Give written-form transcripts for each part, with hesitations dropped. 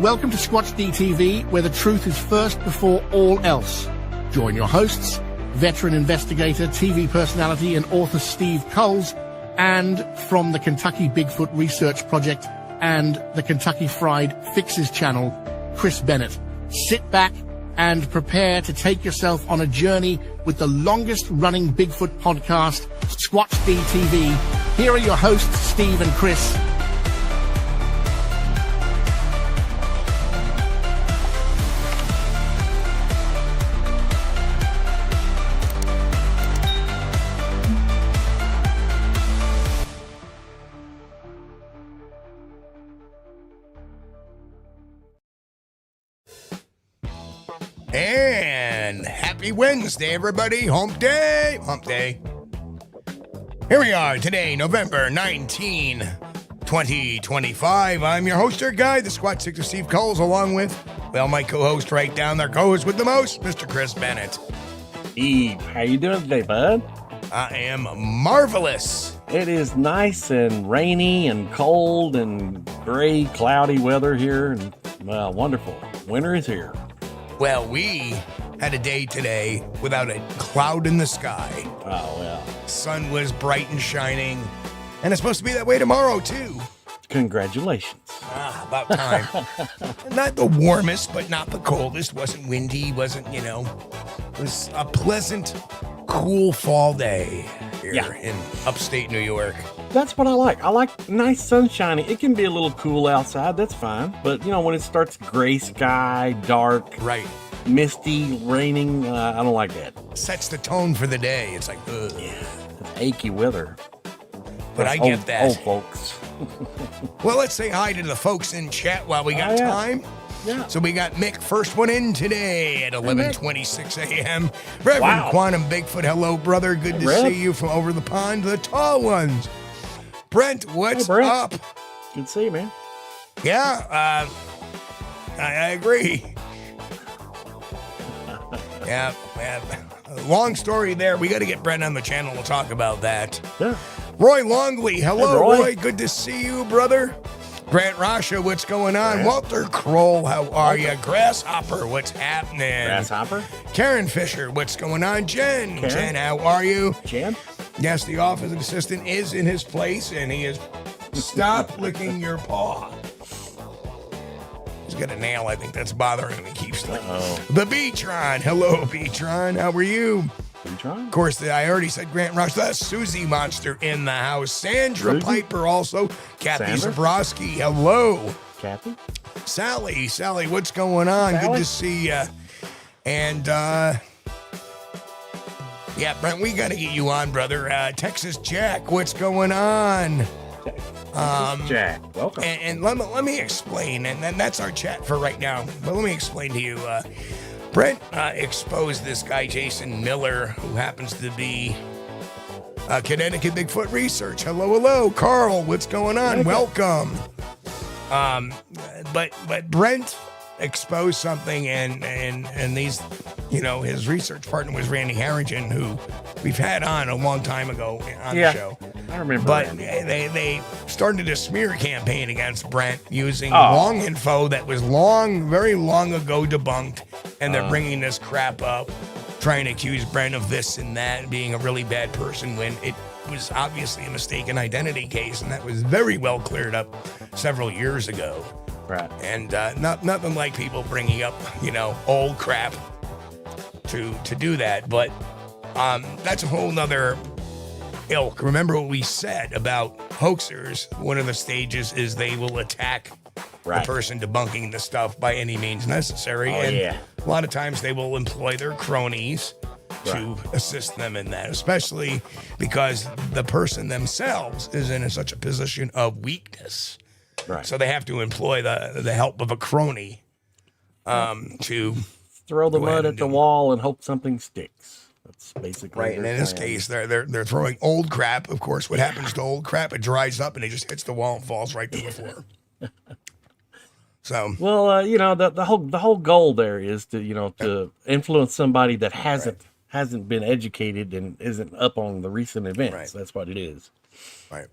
Welcome to Squatch-D TV, where the truth is first before all else. Join your hosts, veteran investigator, TV personality, and author Steve Kulls, and from the Kentucky Bigfoot Research Project and the Kentucky Fried Fixes channel, Chris Bennett. Sit back and prepare to take yourself on a journey with the longest-running Bigfoot podcast, Squatch-D TV. Here are your hosts, Steve and Chris. And happy Wednesday, everybody. Hump day. Hump day. Here we are today, November 19, 2025. I'm your host, your guy, the Squatch Detective Steve Kulls, along with, well, my co-host right down there, co-host with the most, Mr. Chris Bennett. Steve, how you doing today, bud? I am marvelous. It is nice and rainy and cold and gray, cloudy weather here, and, well, wonderful. Winter is here. Well, we had a day today without a cloud in the sky. Oh, well. Sun was bright and shining, and it's supposed to be that way tomorrow, too. Congratulations. About time. Not the warmest, but not the coldest. Wasn't windy, wasn't, it was a pleasant, cool fall day here in upstate New York. That's what I like. I like nice sunshine. It can be a little cool outside. That's fine. But, when it starts gray sky, dark, right, misty, raining, I don't like that. Sets the tone for the day. It's like, ugh. Yeah, it's achy weather. But I get that. Old folks. Well, let's say hi to the folks in chat while we got time. Yeah. So we got Mick, first one in today at 11:26 a.m. Reverend Quantum Bigfoot, hello, brother. Good to see you from over the pond. The tall ones. Brent, what's up? Good to see you, man. Yeah, I agree. Yeah. Long story there. We got to get Brent on the channel to talk about that. Yeah. Roy Longley, hello, hey, Roy. Good to see you, brother. Grant Rasha, what's going on? Grant. Walter Kroll, how are you? Grasshopper, what's happening? Grasshopper. Karen Fisher, what's going on? Jen, Karen. Jen, how are you? Jen. Yes, the office assistant is in his place, and he is stop licking your paw. He's got a nail, I think that's bothering him. He keeps licking. The Beatron, hello, Beatron, how are you? Of course, I already said Grant Rush. That's Susie Monster in the house. Sandra Piper also. Kathy Zabrowski, hello. Kathy. Sally, what's going on? Sally? Good to see you. And, Brent, we got to get you on, brother. Texas Jack, what's going on? Jack, welcome. And let me explain, and that's our chat for right now. But let me explain to you, Brent exposed this guy, Jason Miller, who happens to be Connecticut Bigfoot Research. Hello, Carl. What's going on? Welcome. But Brent exposed something, and these, his research partner was Randy Harrington, who we've had on a long time ago on the show. I remember. But they started a smear campaign against Brent using long info that was very long ago debunked, and they're bringing this crap up, trying to accuse Brent of this and that, and being a really bad person when it was obviously a mistaken identity case, and that was very well cleared up several years ago. Right. And nothing like people bringing up, old crap to do that. But that's a whole nother ilk. Remember what we said about hoaxers. One of the stages is they will attack the person debunking the stuff by any means necessary. A lot of times they will employ their cronies to assist them in that, especially because the person themselves is in such a position of weakness. Right. So they have to employ the help of a crony to throw the mud at the wall and hope something sticks. That's basically right. And in this case, they're throwing old crap. Of course, what happens to old crap? It dries up and it just hits the wall and falls right to the floor. So well, the whole goal there is to influence somebody that hasn't been educated and isn't up on the recent events. Right. That's what it is. Right.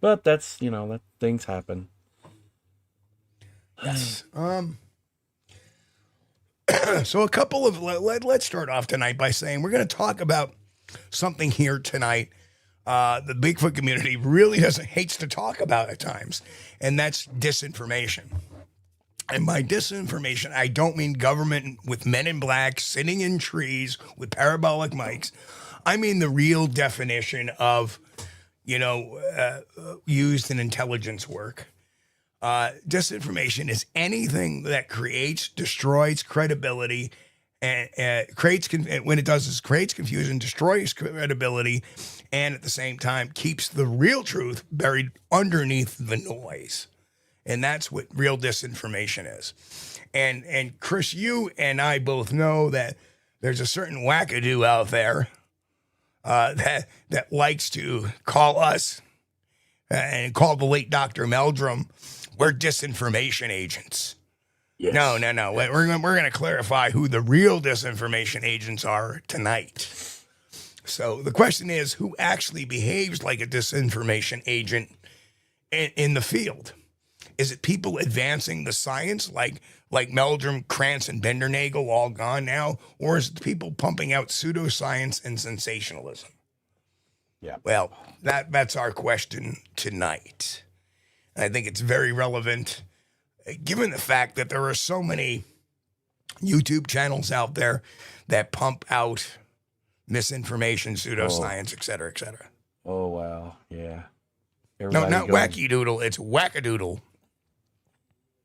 But that's that things happen. Yes. So a couple of let's start off tonight by saying we're going to talk about something here tonight. The Bigfoot community really hates to talk about at times, and that's disinformation. And by disinformation, I don't mean government with men in black sitting in trees with parabolic mics. I mean the real definition of, used in intelligence work. Disinformation is anything that creates, destroys credibility, and creates confusion, destroys credibility, and at the same time keeps the real truth buried underneath the noise. And that's what real disinformation is. And Chris, you and I both know that there's a certain wackadoo out there that likes to call us and call the late Dr. Meldrum, we're disinformation agents. Yes. No. We're going to clarify who the real disinformation agents are tonight. So the question is, who actually behaves like a disinformation agent in the field? Is it people advancing the science like Meldrum, Krantz, and Bindernagel, all gone now? Or is it people pumping out pseudoscience and sensationalism? Yeah. Well, that's our question tonight. I think it's very relevant, given the fact that there are so many YouTube channels out there that pump out misinformation, pseudoscience, et cetera, et cetera. Oh, wow. Yeah. No, not wacky doodle. It's wackadoodle.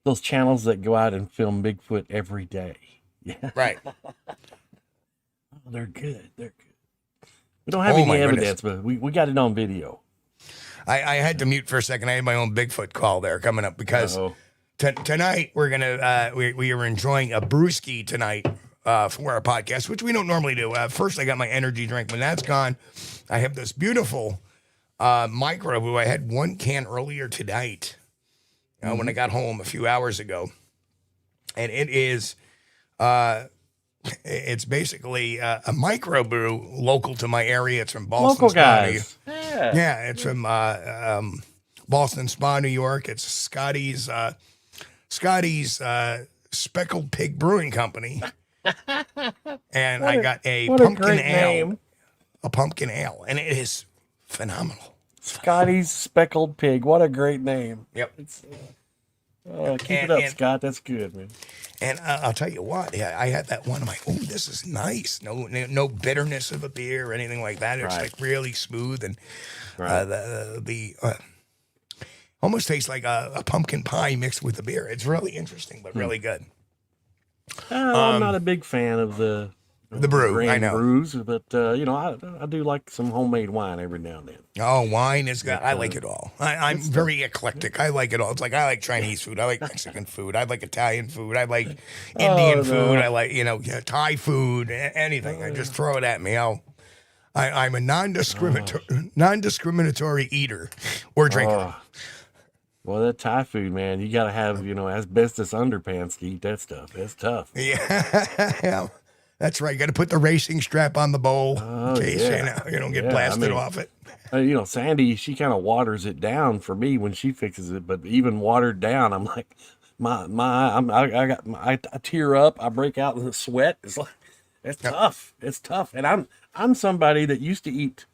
Those channels that go out and film Bigfoot every day. Yeah. Right. They're good. We don't have any evidence, but we got it on video. I had to mute for a second. I had my own Bigfoot call there coming up because tonight we're gonna we are enjoying a brewski tonight for our podcast, which we don't normally do. First, I got my energy drink. When that's gone, I have this beautiful microbrew. I had one can earlier tonight when I got home a few hours ago, and it is it's basically a microbrew local to my area. It's from Boston Local Spa, guys. Yeah, it's from Boston Spa, New York. It's Scotty's Speckled Pig Brewing Company, and I got a pumpkin ale. A pumpkin ale, and it is phenomenal. Scotty's Speckled Pig. What a great name. Yep. Keep it up, Scott. That's good, man. And I'll tell you what, I had that one. I'm like, oh, this is nice. No bitterness of a beer or anything like that. It's like really smooth and almost tastes like a pumpkin pie mixed with the beer. It's really interesting, but really good. I'm not a big fan of the brew. I know brews, but I do like some homemade wine every now and then. Oh, wine is good. I like it all. I'm very eclectic. I like it all. It's like I like Chinese food. I like Mexican food. I like Italian food. I like Indian food. I like Thai food. Anything. I just throw it at me. I'm a non-discriminatory eater or drinker. Well, that Thai food, man, you got to have asbestos underpants to eat that stuff. It's tough. Yeah. That's right. You got to put the racing strap on the bowl in case you don't get blasted off it. Sandy, she kind of waters it down for me when she fixes it, but even watered down, I'm like, I tear up, I break out in the sweat. It's like it's tough. It's tough, and I'm somebody that used to eat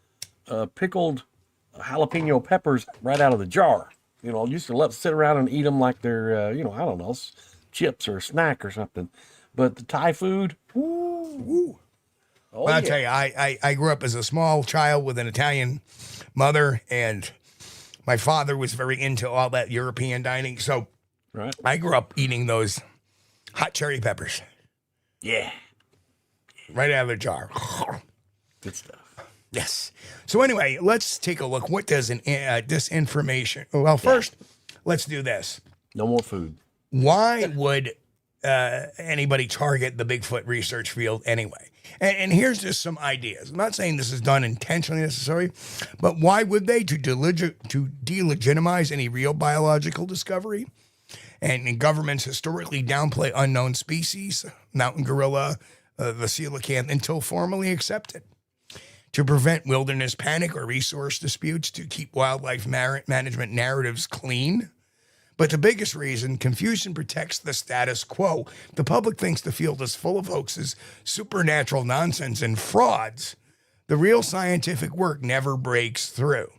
pickled jalapeno peppers right out of the jar. Used to sit around and eat them like they're I don't know, chips or a snack or something. But the Thai food, Well, I'll tell you, I grew up as a small child with an Italian mother, and my father was very into all that European dining. So I grew up eating those hot cherry peppers. Yeah. Right out of the jar. Good stuff. Yes. So anyway, let's take a look. What does disinformation... Well, first, let's do this. No more food. Why would anybody target the Bigfoot research field anyway? And here's just some ideas. I'm not saying this is done intentionally necessarily, but why would they? To delegitimize any real biological discovery? And governments historically downplay unknown species, mountain gorilla, the coelacanth, until formally accepted. To prevent wilderness panic or resource disputes, to keep wildlife management narratives clean, But the biggest reason, confusion protects the status quo. The public thinks the field is full of hoaxes, supernatural nonsense, and frauds. The real scientific work never breaks through.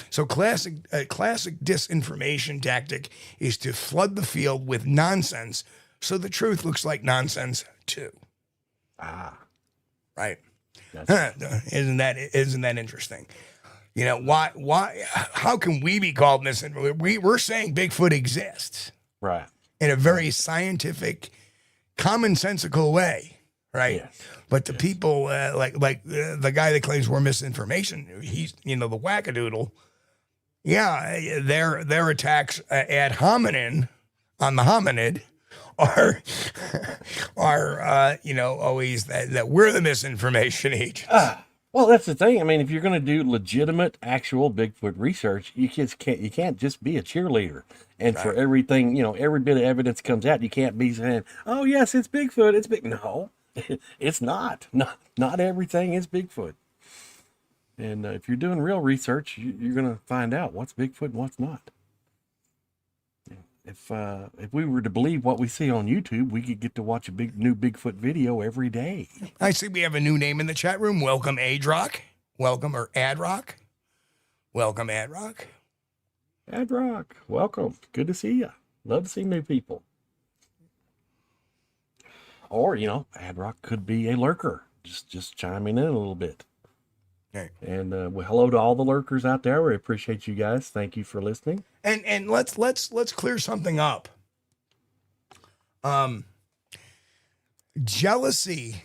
So classic disinformation tactic is to flood the field with nonsense so the truth looks like nonsense too. Right. Isn't that interesting? You know, why, how can we be called misinformation? We're saying Bigfoot exists. Right. In a very scientific, commonsensical way. Right. Yes. But the people like the guy that claims we're misinformation, he's, you know, the wackadoodle. Yeah. Their attacks ad hominem on the hominid are you know, always that we're the misinformation agents. Well, that's the thing. I mean, if you're going to do legitimate, actual Bigfoot research, you can't just be a cheerleader. And for everything, you know, every bit of evidence comes out, you can't be saying, "Oh yes, it's Bigfoot. It's big." No, it's not. Not everything is Bigfoot. And if you're doing real research, you're going to find out what's Bigfoot and what's not. If we were to believe what we see on YouTube, we could get to watch a new Bigfoot video every day. I see we have a new name in the chat room. Welcome, Adrock. Welcome, or Adrock. Welcome, Adrock. Adrock, welcome. Good to see you. Love to see new people. Or, you know, Adrock could be a lurker, just chiming in a little bit. Okay. And well, hello to all the lurkers out there. We appreciate you guys. Thank you for listening. And let's clear something up. Jealousy,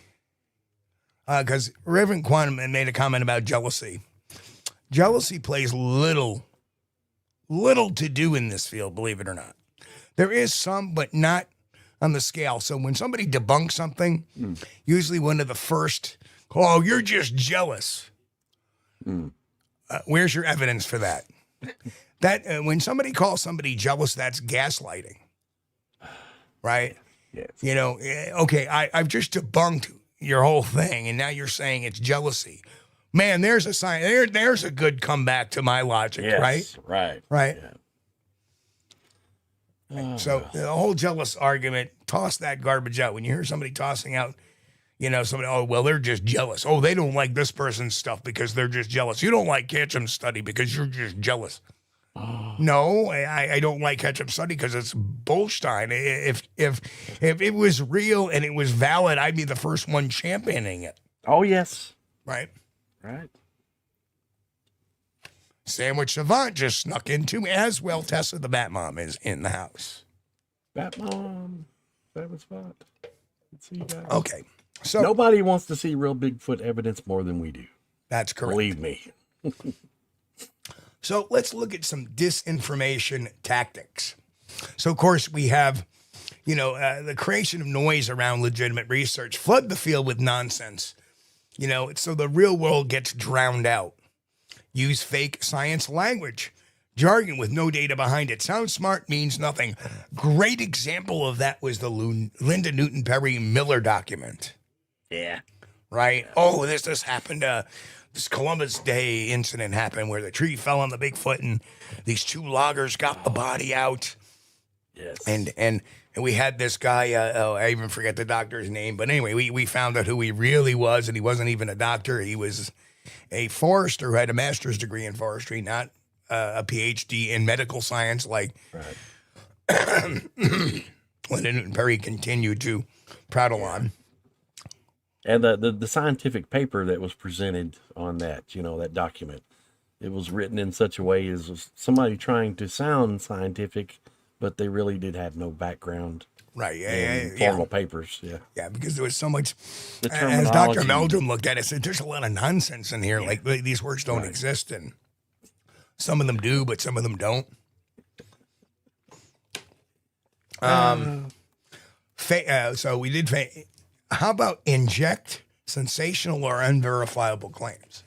because Reverend Quantum made a comment about jealousy. Jealousy plays little to do in this field, believe it or not. There is some, but not on the scale. So when somebody debunks something, usually one of the first, "Oh, you're just jealous." Where's your evidence for that? That when somebody calls somebody jealous, that's gaslighting, right? Yes. You know, okay, I've just debunked your whole thing, and now you're saying it's jealousy. Man, there's a sign. There's a good comeback to my logic, Yes, right? Right. Yeah. So the whole jealous argument, toss that garbage out. When you hear somebody tossing out, you know, somebody, "Oh, well, they're just jealous. Oh, they don't like this person's stuff because they're just jealous. You don't like Ketchum Study because you're just jealous." No, I don't like Ketchum Study because it's bullshit. If it was real and it was valid, I'd be the first one championing it. Oh, yes. Right. Right. Sandwich Savant just snuck into as well. Tessa the Bat Mom is in the house. Bat Mom. That was spot. Let's see you guys. Okay. So nobody wants to see real Bigfoot evidence more than we do. That's correct. Believe me. So let's look at some disinformation tactics. So, of course, we have, you know, the creation of noise around legitimate research. Flood the field with nonsense, you know, so the real world gets drowned out. Use fake science language. Jargon with no data behind it. Sounds smart, means nothing. Great example of that was the Linda Newton Perry Miller document. Yeah. Right? Oh, this happened. This Columbus Day incident happened where the tree fell on the Bigfoot and these two loggers got the body out. Yes. And we had this guy, I even forget the doctor's name, but anyway, we found out who he really was, and he wasn't even a doctor. He was a forester who had a master's degree in forestry, not a PhD in medical science like Linda Newton Perry continued to prattle on. And the scientific paper that was presented on that, you know, that document, it was written in such a way as somebody trying to sound scientific, but they really did have no background. Right. In formal papers. Yeah. Yeah, because there was so much. The As Dr. terminology. Meldrum looked at it, said there's a lot of nonsense in here. Like these words don't exist, and some of them do, but some of them don't. So we did. How about inject sensational or unverifiable claims?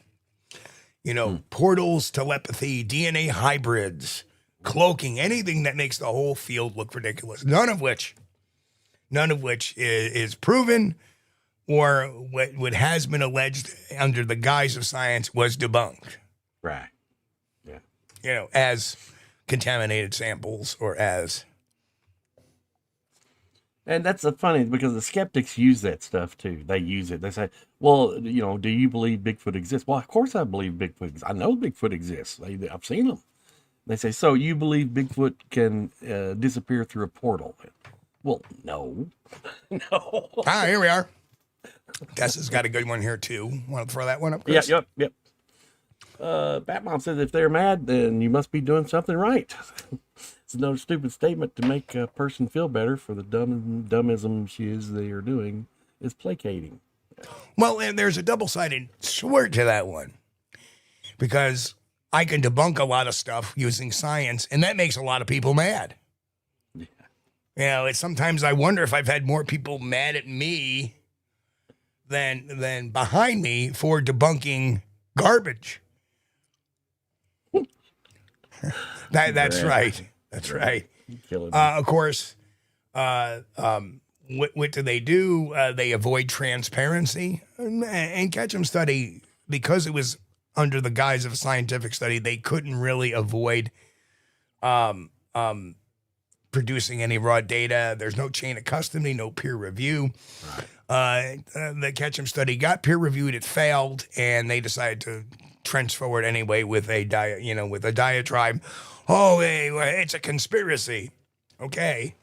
You know, portals, telepathy, DNA hybrids, cloaking, anything that makes the whole field look ridiculous. None of which is proven, or what has been alleged under the guise of science was debunked. Right. Yeah. You know, as contaminated samples or as. And that's the funny because the skeptics use that stuff too. They use it. They say, "Well, do you believe Bigfoot exists?" Well, of course I believe Bigfoot exists. I know Bigfoot exists. I've seen them. They say, "So you believe Bigfoot can disappear through a portal?" Well, no, no. Ah, here we are. Tess has got a good one here too. Want to throw that one up, Chris? Yep. Batman says, if they're mad, then you must be doing something right. It's another stupid statement to make a person feel better for the dummism they are doing is placating. Well, and there's a double-sided sword to that one. Because I can debunk a lot of stuff using science, and that makes a lot of people mad. Yeah. Sometimes I wonder if I've had more people mad at me than behind me for debunking garbage. That's right. That's right. Of course, what do? They avoid transparency. And Ketchum study, because it was under the guise of a scientific study, they couldn't really avoid producing any raw data. There's no chain of custody, no peer review. Right. The Ketchum study got peer reviewed. It failed, and they decided to trench forward anyway with a diatribe. Oh, hey, it's a conspiracy. Okay.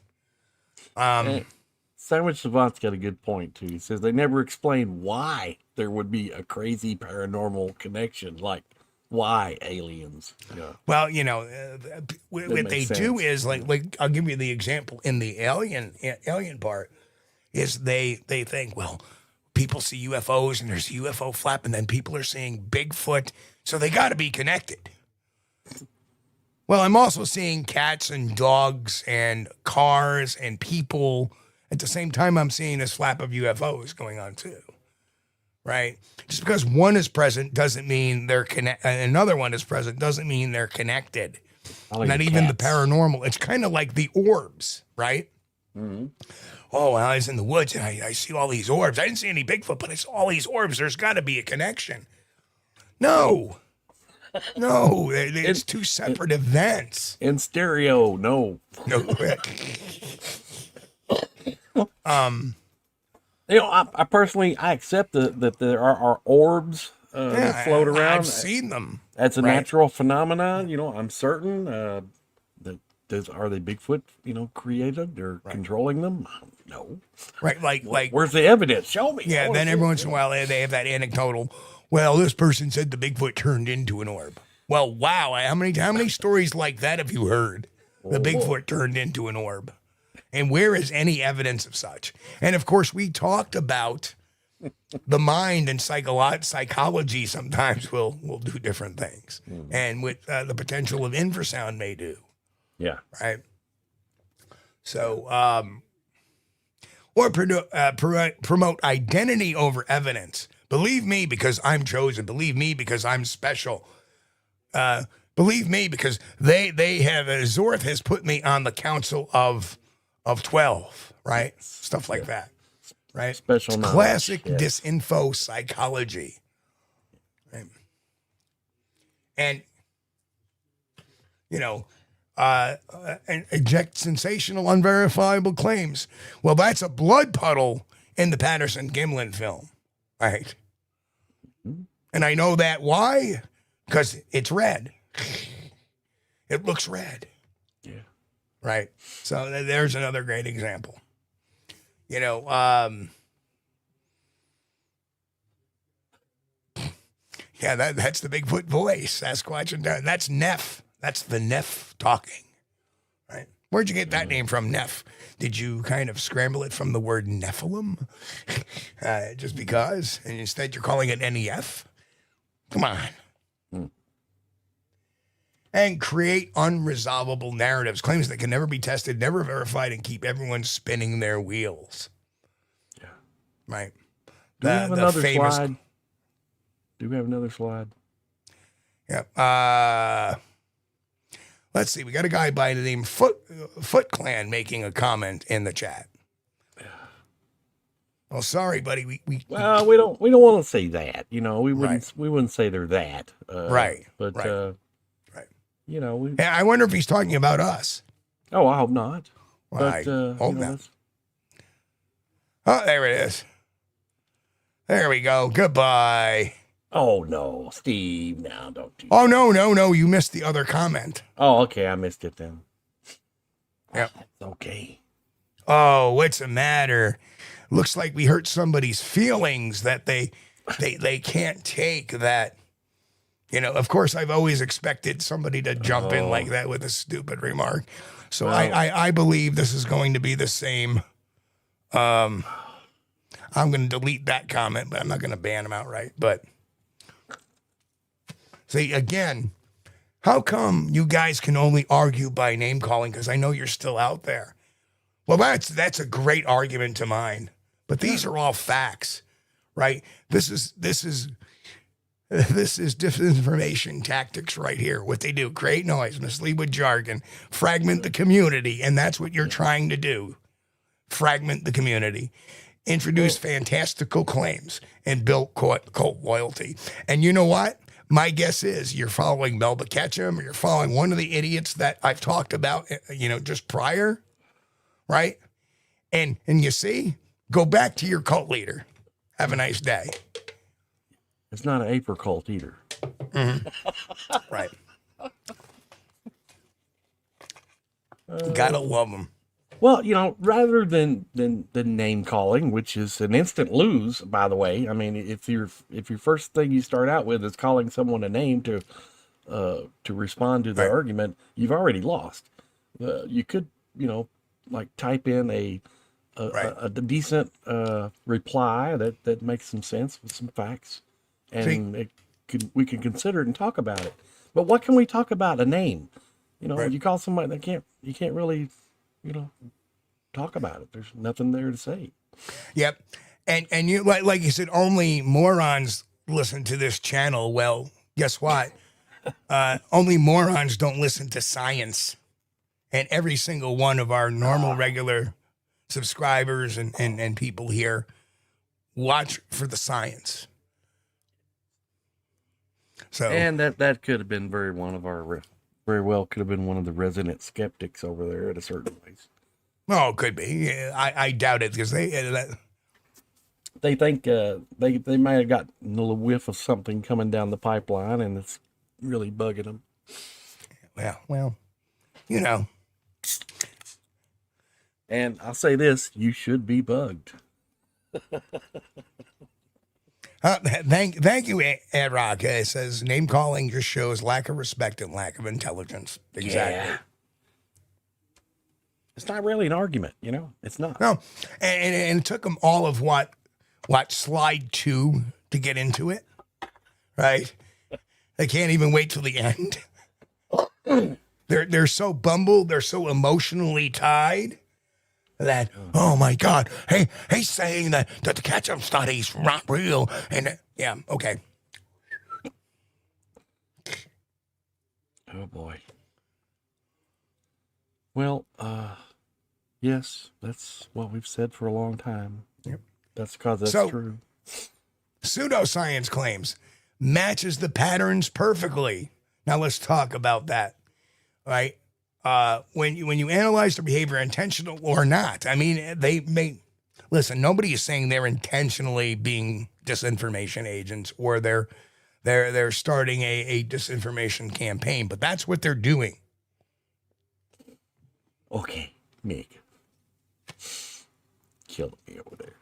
Sandwich Savant's got a good point too. He says they never explain why there would be a crazy paranormal connection, like why aliens. Yeah. Well, what they do is like I'll give you the example in the alien part is they think, well, people see UFOs and there's a UFO flap, and then people are seeing Bigfoot, so they got to be connected. Well, I'm also seeing cats and dogs and cars and people. At the same time, I'm seeing this flap of UFOs going on too, right? Just because one is present doesn't mean they're another one is present doesn't mean they're connected. Not even the paranormal. It's kind of like the orbs, right? Mm-hmm. Oh, I was in the woods and I see all these orbs. I didn't see any Bigfoot, but I saw all these orbs. There's got to be a connection. No, it's two separate events. In stereo, no. I personally accept that there are orbs that float around. I've seen them. That's a natural phenomenon. I'm certain are they Bigfoot? Created or controlling them? No. Right, like where's the evidence? Show me. Yeah. Then every once in a while they have that anecdotal. Well, this person said the Bigfoot turned into an orb. Well, wow. How many stories like that have you heard? The Bigfoot turned into an orb. And where is any evidence of such? And of course, we talked about the mind and psychology sometimes will do different things. Mm-hmm. And with the potential of infrasound may do. Yeah. Right. So, or promote identity over evidence. Believe me because I'm chosen. Believe me because I'm special. Believe me because they have Zorth has put me on the council of 12, right? Stuff like that, right? Special knowledge. Classic disinfo psychology. Right? And, and eject sensational, unverifiable claims. Well, that's a blood puddle in the Patterson-Gimlin film, right? And I know that. Why? Because it's red. It looks red. Yeah. Right. So there's another great example. That's the Bigfoot voice. Sasquatch and that's Neff. That's the Neff talking. Right. Where'd you get that name from, Neff? Did you kind of scramble it from the word Nephilim? Just because? And instead you're calling it NEF? Come on. And create unresolvable narratives, claims that can never be tested, never verified, and keep everyone spinning their wheels. Yeah. Right. Do we have another slide? Do we have another slide? Yeah. Let's see. We got a guy by the name Foot Clan making a comment in the chat. Well, sorry, buddy. We don't want to say that. We wouldn't say they're that. Right. But right. you know, we. I wonder if he's talking about us. Oh, I hope not. Well, I hope not. Oh, there it is. There we go. Goodbye. Oh no, Steve! Now don't do. Oh no! You missed the other comment. Oh, okay, I missed it then. Yep. Okay. Oh, what's the matter? Looks like we hurt somebody's feelings that they can't take that. You know, of course, I've always expected somebody to jump in like that with a stupid remark. So I believe this is going to be the same. I'm going to delete that comment, but I'm not going to ban him outright. But see, again, how come you guys can only argue by name calling? Because I know you're still out there. Well, that's a great argument to mine. But these are all facts, right? This is disinformation tactics right here. What they do, create noise, mislead with jargon, fragment the community, and that's what you're trying to do. Fragment the community, introduce fantastical claims, and build cult loyalty. And you know what? My guess is you're following Melba Ketchum, or you're following one of the idiots that I've talked about, just prior, right? And you see, go back to your cult leader. Have a nice day. It's not an April cult either. Mm-hmm. Right. Gotta love them. Well, rather than name calling, which is an instant lose, by the way. I mean, if your first thing you start out with is calling someone a name to respond to their argument, you've already lost. You could, like type in a decent reply that makes some sense with some facts, and we can consider it and talk about it. But what can we talk about? A name, you call somebody that you can't really, talk about it. There's nothing there to say. Yep, and you like you said, only morons listen to this channel. Well, guess what? Only morons don't listen to science, and every single one of our normal regular subscribers and people here watch for the science. So, and that could have been very well could have been one of the resident skeptics over there at a certain place. Oh, it could be. Yeah, I doubt it, because they think they might have got a little whiff of something coming down the pipeline, and it's really bugging them. Well, And I'll say this: you should be bugged. Thank you, Ed Rock. It says name calling just shows lack of respect and lack of intelligence. Exactly. Yeah. It's not really an argument, It's not. No, and it took them all of what slide 2 to get into it, right? They can't even wait till the end. They're so bumbled. They're so emotionally tied. That, oh my God, he's saying that the Ketchum study's not real. And yeah, okay. Oh boy. Well, yes, that's what we've said for a long time. Yep. That's because that's true. Pseudoscience claims matches the patterns perfectly. Now let's talk about that, right? When you analyze their behavior, intentional or not, I mean, they may listen. Nobody is saying they're intentionally being disinformation agents or they're starting a disinformation campaign, but that's what they're doing. Okay, Mick, kill me over there.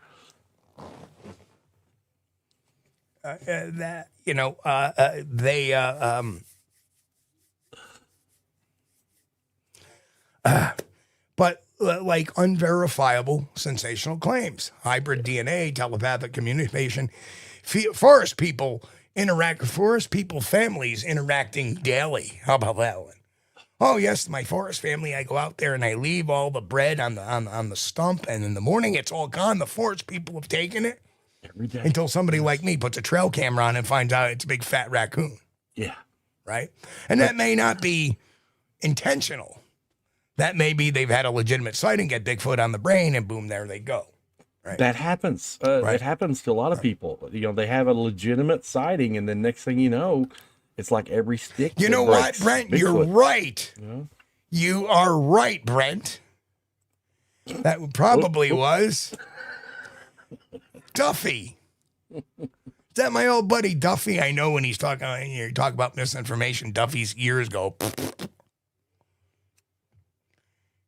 But like unverifiable sensational claims, hybrid DNA, telepathic communication, forest people families interacting daily. How about that one? Oh yes, my forest family. I go out there and I leave all the bread on the stump, and in the morning it's all gone. The forest people have taken it every day until somebody like me puts a trail camera on and finds out it's a big fat raccoon. Yeah, right. And that may not be intentional. That may be they've had a legitimate sighting, get Bigfoot on the brain, and boom, there they go. Right? That happens. It happens to a lot of people. They have a legitimate sighting, and then next thing you know, It's like every stick. You know what, Brent? Bigfoot. You're right. Yeah. You are right, Brent. That probably was Duffy. Is that my old buddy Duffy? I know when he's talking, you talk about misinformation, Duffy's ears go.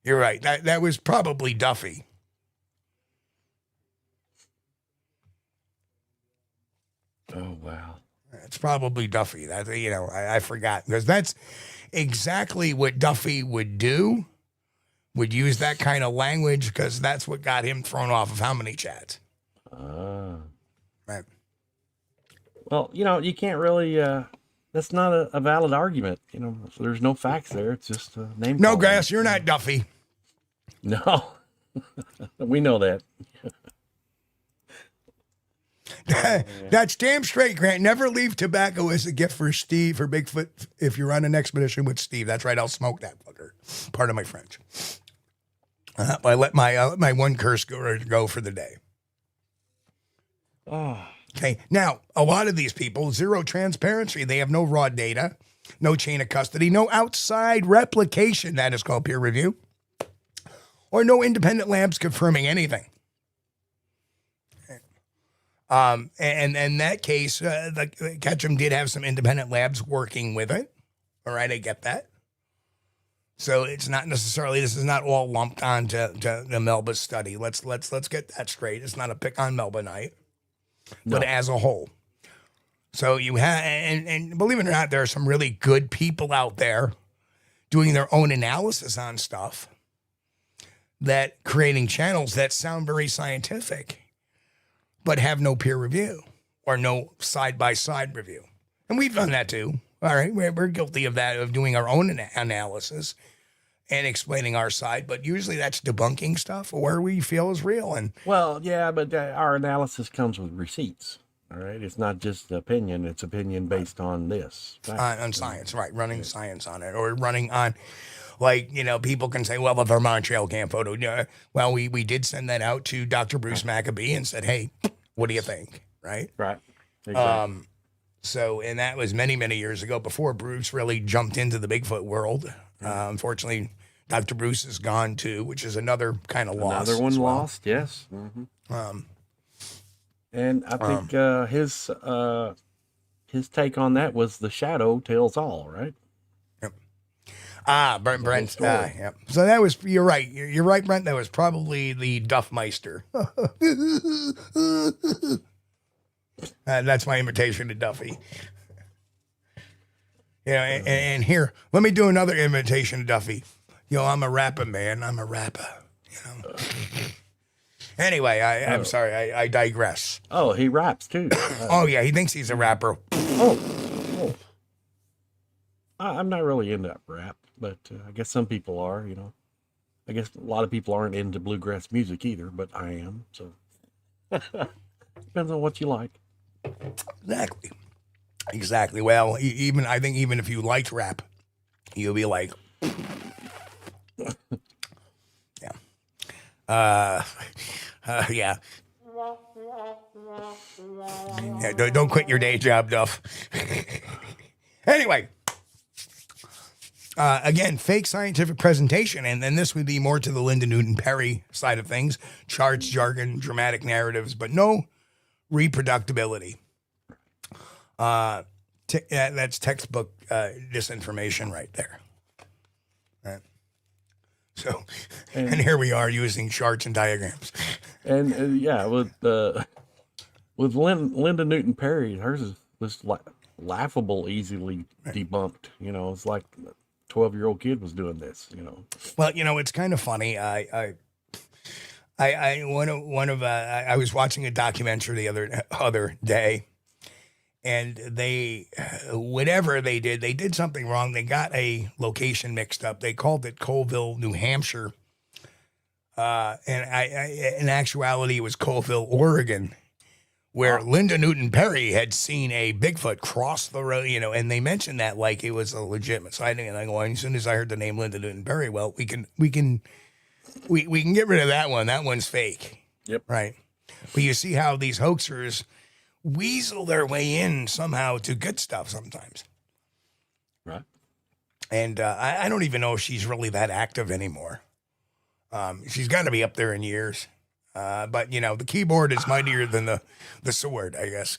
You're right. That was probably Duffy. Oh, wow. It's probably Duffy. That, I forgot, because that's exactly what Duffy would do. Would use that kind of language, because that's what got him thrown off of how many chats. Right. Well, you can't really. That's not a valid argument. So there's no facts there. It's just a name. No, calling. Grass, you're not Duffy. No, we know that. That's damn straight, Grant. Never leave tobacco as a gift for Steve, for Bigfoot, if you're on an expedition with Steve. That's right, I'll smoke that fucker. Pardon my French. I let my one curse go for the day. Oh. Okay, now, a lot of these people, zero transparency. They have no raw data, no chain of custody, no outside replication, that is called peer review, or no independent labs confirming anything. And in that case, the Ketchum did have some independent labs working with it. All right, I get that. So it's not necessarily, this is not all lumped onto the Melba study. Let's get that straight. It's not a pick on Melba night, but as a whole. So you have, and believe it or not, there are some really good people out there doing their own analysis on stuff, that creating channels that sound very scientific, but have no peer review or no side-by-side review. And we've done that too. All right, we're guilty of that, of doing our own analysis and explaining our side, but usually that's debunking stuff where we feel is real. And well, yeah, but our analysis comes with receipts. All right, it's not just opinion; it's opinion based on this on science, right? Running science on it, or running on, like, people can say, well, the Vermont trail cam photo. Well, we did send that out to Dr. Bruce Maccabee and said, hey, what do you think? Right. Right. Exactly. So, and that was many, many years ago, before Bruce really jumped into the Bigfoot world. Unfortunately, Dr. Bruce is gone too, which is another kind of loss. Another one lost, yes. Mm-hmm. And I think his take on that was the shadow tells all, right? Yep. Brent. Yep. So that was, you're right. You're right, Brent. That was probably the Duffmeister. That's my invitation to Duffy. And here, let me do another invitation to Duffy. I'm a rapper, man. I'm a rapper. Anyway, I'm sorry. I digress. Oh, he raps too. Oh, yeah. He thinks he's a rapper. Oh. I'm not really into that rap, but I guess some people are, I guess a lot of people aren't into bluegrass music either, but I am. So depends on what you like. Exactly. Well, I think even if you liked rap, you'll be like, yeah. Yeah. Don't quit your day job, Duff. Anyway, again, fake scientific presentation, and then this would be more to the Linda Newton Perry side of things: charts, jargon, dramatic narratives, but no reproducibility. That's textbook disinformation right there. Right. So, and here we are using charts and diagrams. And with Linda Newton Perry, hers was laughable, easily debunked. It's like a 12-year-old kid was doing this. Well, it's kind of funny. I was watching a documentary the other day, and whatever they did something wrong. They got a location mixed up. They called it Colville, New Hampshire. And in actuality, it was Colville, Oregon, where Linda Newton Perry had seen a Bigfoot cross the road, and they mentioned that like it was a legitimate sighting. And I go, as soon as I heard the name Linda Newton Perry, well, we can get rid of that one. That one's fake. Yep. Right. But you see how these hoaxers weasel their way in somehow to good stuff sometimes. Right. And I don't even know if she's really that active anymore. She's got to be up there in years. But, you know, the keyboard is mightier than the sword, I guess.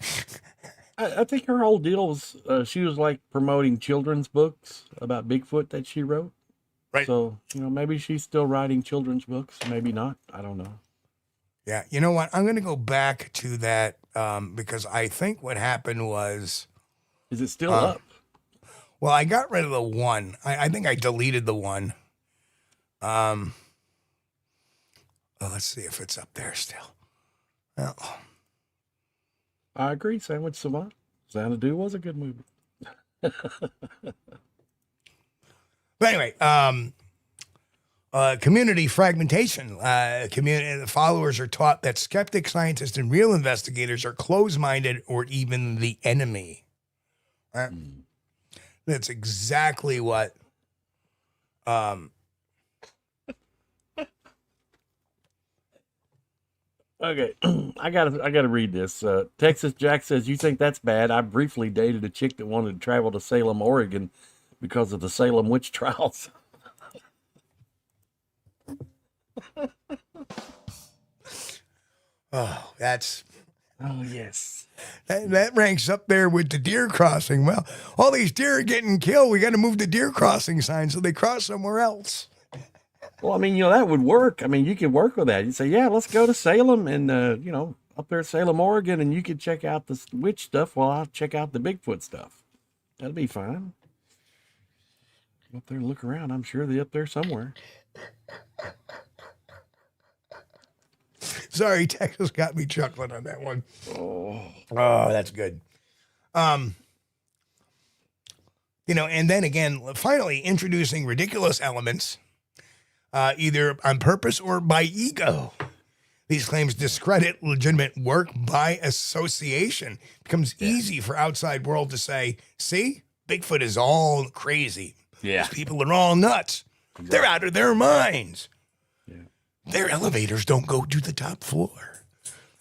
I think her whole deal was she was like promoting children's books about Bigfoot that she wrote. Right. So, you know, maybe she's still writing children's books. Maybe not. I don't know. Yeah. You know what? I'm going to go back to that because I think what happened was... Is it still up? Well, I got rid of the one. I think I deleted the one. Well, let's see if it's up there still. Well, I agree. Sandwich Savant. Xanadu was a good movie. but anyway, community fragmentation. Community followers are taught that skeptic scientists and real investigators are closed-minded or even the enemy. Right? That's exactly what. Okay, I gotta read this. Texas Jack says, "You think that's bad? I briefly dated a chick that wanted to travel to Salem, Oregon, because of the Salem witch trials." Oh, that's. Oh yes. That ranks up there with the deer crossing. Well, all these deer are getting killed. We got to move the deer crossing sign so they cross somewhere else. Well, I mean, you know, that would work. I mean, you could work with that. You say, yeah, let's go to Salem and, you know, up there at Salem, Oregon, and you could check out the witch stuff while I'll check out the Bigfoot stuff. That'll be fine. Go up there and look around. I'm sure they're up there somewhere. Sorry, Texas got me chuckling on that one. Oh, that's good. You know, and then again, finally introducing ridiculous elements, either on purpose or by ego. These claims discredit legitimate work by association. It becomes easy for outside world to say, see, Bigfoot is all crazy. yeah. These people are all nuts. Exactly. They're out of their minds. Yeah. Their elevators don't go to the top floor.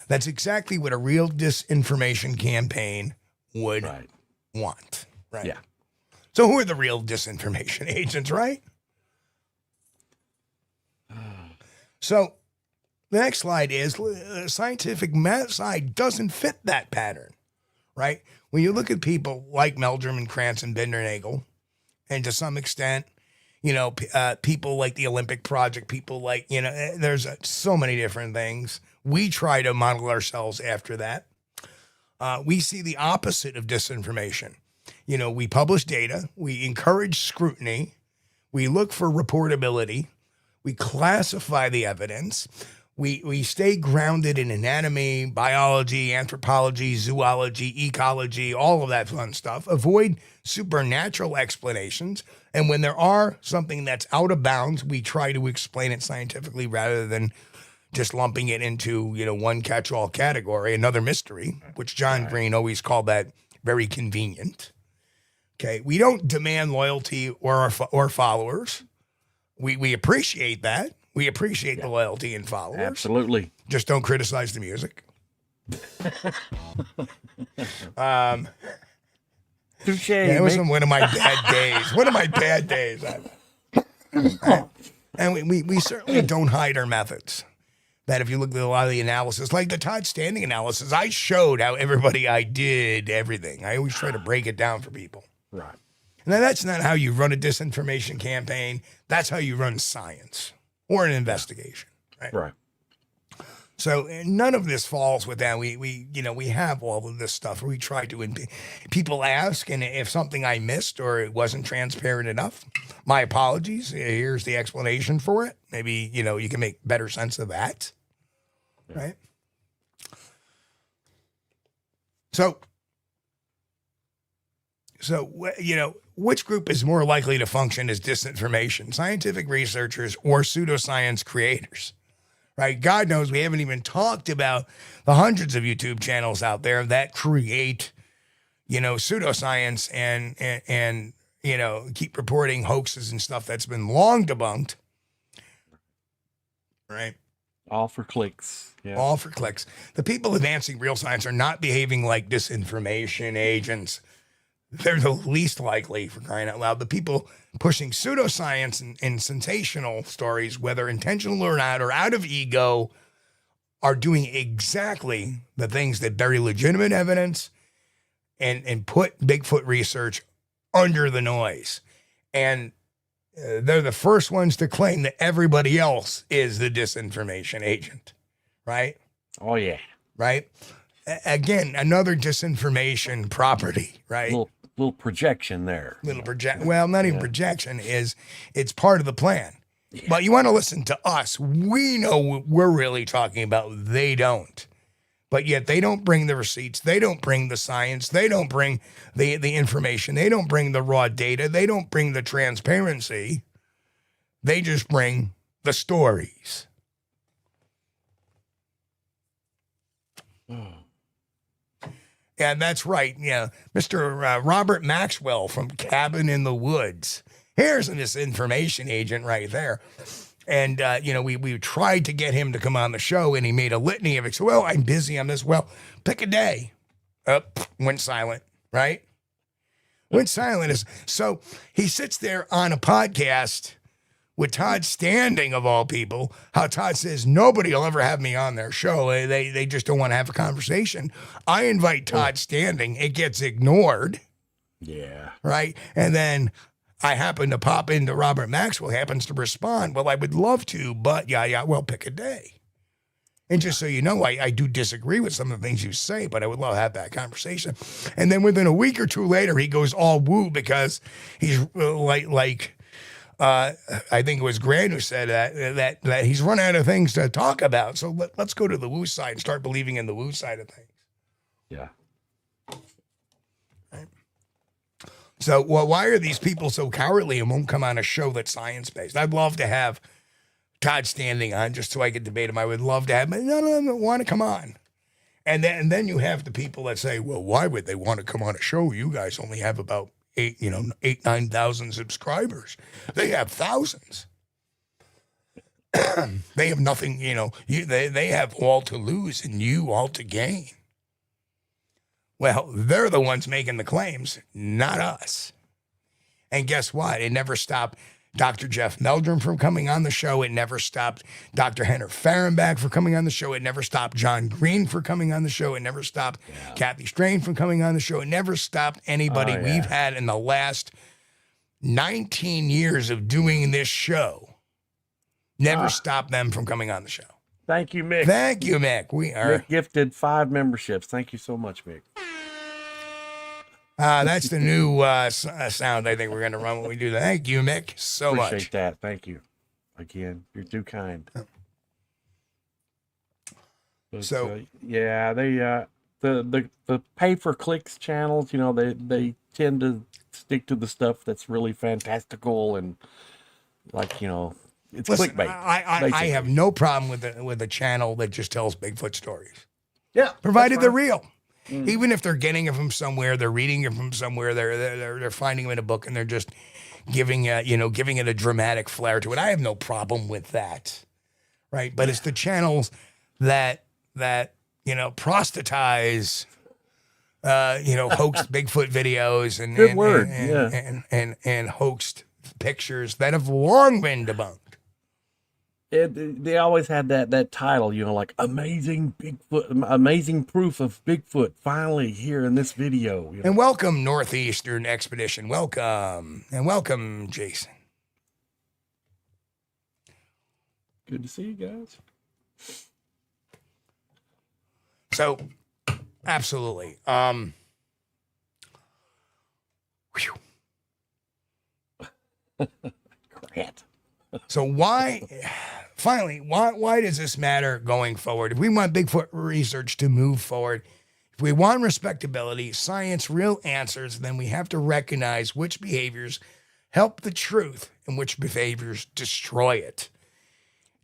That's exactly what a real disinformation campaign would want. Right. Yeah. So who are the real disinformation agents, right? So the next slide is scientific side doesn't fit that pattern, right? When you look at people like Meldrum and Krantz and Bindernagel, and to some extent, you know, people like the Olympic Project, people like, you know, there's so many different things. We try to model ourselves after that. We see the opposite of disinformation. You know, we publish data, we encourage scrutiny, we look for reportability, we classify the evidence, we stay grounded in anatomy, biology, anthropology, zoology, ecology, all of that fun stuff, avoid supernatural explanations, and when there are something that's out of bounds, we try to explain it scientifically rather than just lumping it into, you know, one catch-all category, another mystery, which John Green always called that very convenient. Okay, we don't demand loyalty or followers. We appreciate that. We appreciate the loyalty and followers. Absolutely. Just don't criticize the music. Touche. That was one of my bad days. One of my bad days. And we certainly don't hide our methods. That if you look at a lot of the analysis, like the Todd Standing analysis, I showed how I did everything. I always try to break it down for people. Right. Now, that's not how you run a disinformation campaign. That's how you run science or an investigation. Right. So none of this falls with that. We have all of this stuff. We try to, people ask, and if something I missed or it wasn't transparent enough, my apologies. Here's the explanation for it. Maybe, you know, you can make better sense of that. Yeah. Right. So, you know, which group is more likely to function as disinformation, scientific researchers or pseudoscience creators? Right? God knows we haven't even talked about the hundreds of YouTube channels out there that create, you know, pseudoscience and you know, keep reporting hoaxes and stuff that's been long debunked. Right? All for clicks. Yeah. All for clicks. The people advancing real science are not behaving like disinformation agents. they're the least likely, for crying out loud. The people pushing pseudoscience and sensational stories, whether intentional or not, or out of ego, are doing exactly the things that bury legitimate evidence and put Bigfoot research under the noise. And they're the first ones to claim that everybody else is the disinformation agent, right? Oh, yeah. Right? Again, another disinformation property, right? Little projection there. Well, not even projection, it's part of the plan. Yeah. But you want to listen to us. We know what we're really talking about. They don't. But yet they don't bring the receipts. They don't bring the science. They don't bring the information. They don't bring the raw data. They don't bring the transparency. They just bring the stories. And that's right. Yeah, Mr. Robert Maxwell from Cabin in the Woods. Here's a disinformation agent right there. And, we tried to get him to come on the show, and he made a litany of it. So, well, I'm busy on this. Well, pick a day. Went silent, right? Went silent. So he sits there on a podcast with Todd Standing, of all people, how Todd says, nobody will ever have me on their show. They just don't want to have a conversation. I invite Todd Standing. It gets ignored. Yeah. Right? And then I happen to pop into Robert Maxwell, happens to respond. Well, I would love to, but well, pick a day. And just so you know, I do disagree with some of the things you say, but I would love to have that conversation. And then within a week or two later, he goes all woo because he's I think it was Grant who said that he's run out of things to talk about. So let's go to the woo side and start believing in the woo side of things. Yeah. Right. So, why are these people so cowardly and won't come on a show that's science-based? I'd love to have Todd Standing on just so I could debate him. I would love to have him. No, want to come on. And then you have the people that say, well, why would they want to come on a show? You guys only have about 9,000 subscribers. They have thousands. They have nothing, they have all to lose and you all to gain. Well, they're the ones making the claims, not us. And guess what? It never stopped Dr. Jeff Meldrum from coming on the show. It never stopped Dr. Henner Fahrenbach from coming on the show. It never stopped John Green from coming on the show. It never stopped Kathy Strain from coming on the show. It never stopped anybody we've had in the last 19 years of doing this show. Never stopped them from coming on the show. Thank you, Mick. Thank you, Mick. Mick gifted 5 memberships. Thank you so much, Mick. That's the new sound I think we're going to run when we do that. Thank you, Mick, so much. Appreciate that. Thank you. Again, you're too kind. But, so, they the pay-for-clicks channels, they tend to stick to the stuff that's really fantastical and it's clickbait. I have no problem with a channel that just tells Bigfoot stories. Yeah, provided they're real. Mm. Even if they're getting it from somewhere, they're reading it from somewhere, they're finding them in a book, and they're just giving it a dramatic flair to it. I have no problem with that, right? But it's the channels that proselytize, hoaxed Bigfoot videos and hoaxed pictures that have long been debunked. They always had that title, like amazing Bigfoot, amazing proof of Bigfoot finally here in this video. And welcome Northeastern Expedition. Welcome. And welcome, Jason. Good to see you guys. So, absolutely. Grant. So why does this matter going forward? If we want Bigfoot research to move forward, if we want respectability, science, real answers, then we have to recognize which behaviors help the truth and which behaviors destroy it.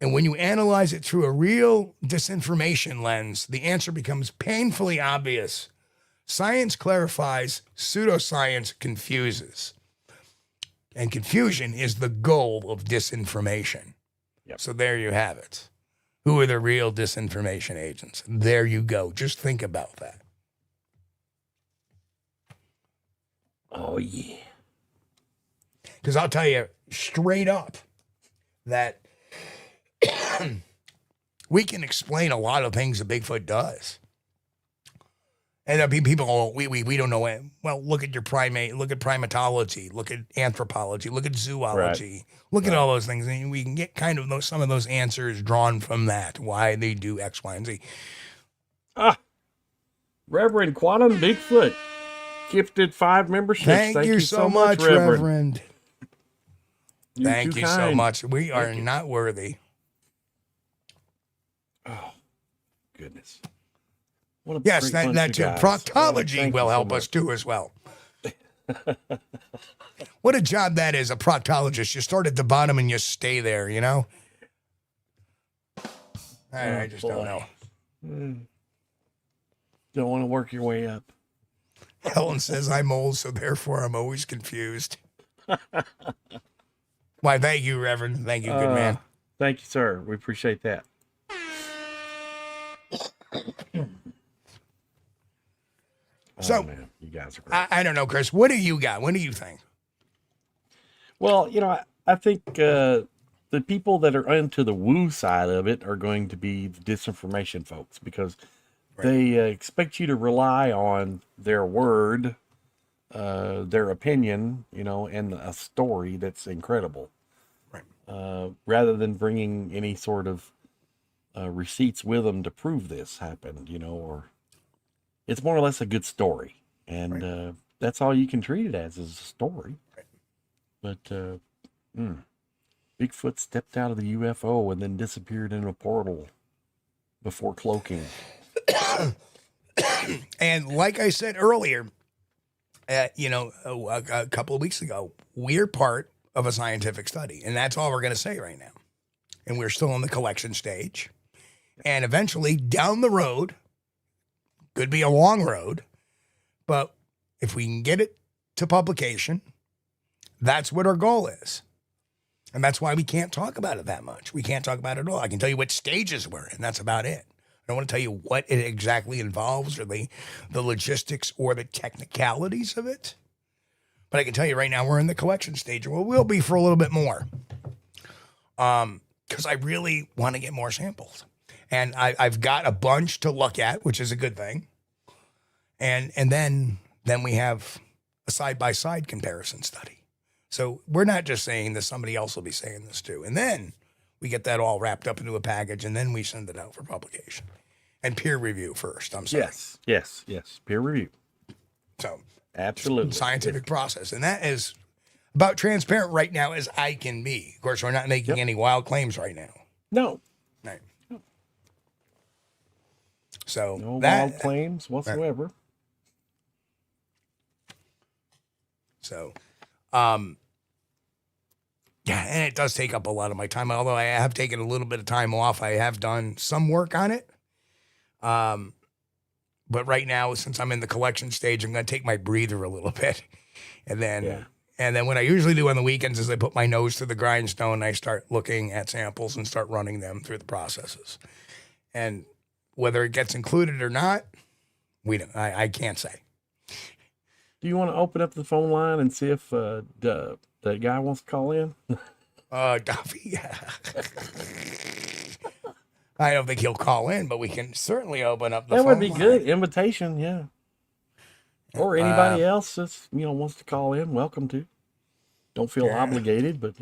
And when you analyze it through a real disinformation lens, the answer becomes painfully obvious. Science clarifies, pseudoscience confuses. And confusion is the goal of disinformation. Yep. So there you have it. Who are the real disinformation agents? There you go. Just think about that. Oh, yeah. Because I'll tell you straight up that we can explain a lot of things that Bigfoot does. And there'll be people, oh, we don't know it. Well, look at your primate, look at primatology, look at anthropology, look at zoology, look at all those things. And we can get kind of some of those answers drawn from that, why they do X, Y, and Z. Reverend Quantum Bigfoot, gifted 5 memberships. Thank you so much, Reverend. Thank you so much. We are not worthy. Oh, goodness. What a yes, great bunch that of too. guys. Proctology will help us too as well. What a job that is, a proctologist. You start at the bottom and you stay there, you know? I just don't know. Don't want to work your way up. Helen says I'm old, so therefore I'm always confused. Why, thank you, Reverend. Thank you, good man. Thank you, sir. We appreciate that. So, man, you guys are great. I don't know, Chris. What do you got? What do you think? Well, you know, I think the people that are into the woo side of it are going to be the disinformation folks, because they expect you to rely on their word, their opinion, you know, and a story that's incredible, rather than bringing any sort of receipts with them to prove this happened, you know, or it's more or less a good story. And that's all you can treat it as, is a story. But Bigfoot stepped out of the UFO and then disappeared in a portal before cloaking. And like I said earlier, you know, a couple of weeks ago, we're part of a scientific study, and that's all we're going to say right now. And we're still in the collection stage. And eventually, down the road, could be a long road, but if we can get it to publication, that's what our goal is. And that's why we can't talk about it that much. We can't talk about it at all. I can tell you what stages we're in. That's about it. I don't want to tell you what it exactly involves or the logistics or the technicalities of it. But I can tell you right now, we're in the collection stage. Well, we'll be for a little bit more. Because I really want to get more samples. And I've got a bunch to look at, which is a good thing. And then we have a side-by-side comparison study. So we're not just saying this, somebody else will be saying this too. And then we get that all wrapped up into a package, and then we send it out for publication. And peer review first, I'm sorry. Yes. Peer review. So absolutely. Scientific process. And that is about transparent right now as I can be. Of course, we're not making any wild claims right now. No. Right. So no wild claims whatsoever. So, yeah, and it does take up a lot of my time. Although I have taken a little bit of time off, I have done some work on it. But right now, since I'm in the collection stage, I'm going to take my breather a little bit, and then what I usually do on the weekends is I put my nose to the grindstone and I start looking at samples and start running them through the processes. And whether it gets included or not, I can't say. Do you want to open up the phone line and see if the guy wants to call in? Duffy. I don't think he'll call in, but we can certainly open up the phone line. That would be good. Invitation, yeah. Or anybody else that's, wants to call in, welcome to. Don't feel obligated, but,